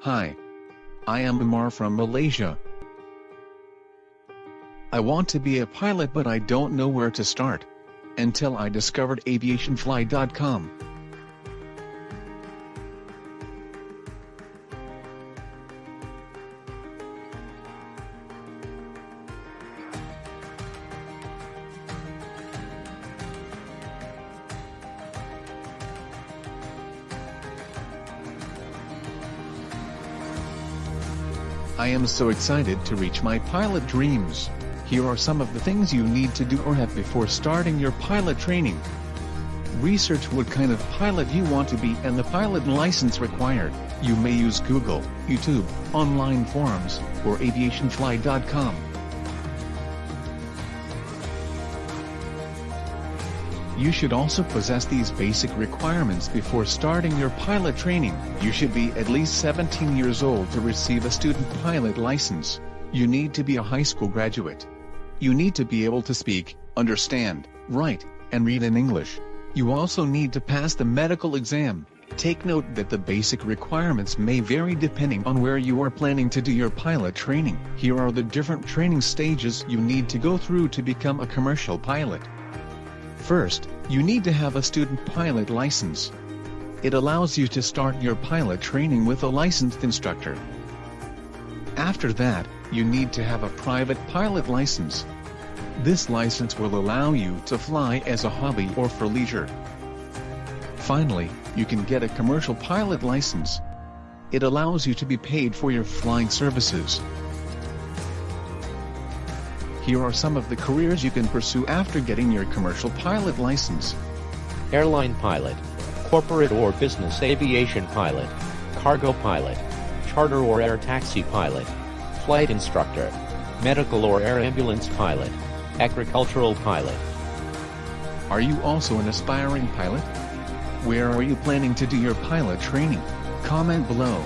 Hi. I am Umar from Malaysia. I want to be a pilot, but I don't know where to start. Until I discovered Aviationfly.com. I am so excited to reach my pilot dreams. Here are some of the things you need to do or have before starting your pilot training. Research what kind of pilot you want to be and the pilot license required. You may use Google, YouTube, online forums, or Aviationfly.com. You should also possess these basic requirements before starting your pilot training. You should be at least 17 years old to receive a student pilot license. You need to be a high school graduate. You need to be able to speak, understand, write, and read in English. You also need to pass the medical exam. Take note that the basic requirements may vary depending on where you are planning to do your pilot training. Here are the different training stages you need to go through to become a commercial pilot. First, you need to have a student pilot license. It allows you to start your pilot training with a licensed instructor. After that, you need to have a private pilot license. This license will allow you to fly as a hobby or for leisure. Finally, you can get a commercial pilot license. It allows you to be paid for your flying services. Here are some of the careers you can pursue after getting your commercial pilot license. Airline pilot, corporate or business aviation pilot, cargo pilot, charter or air taxi pilot, flight instructor, medical or air ambulance pilot, agricultural pilot. Are you also an aspiring pilot? Where are you planning to do your pilot training? Comment below.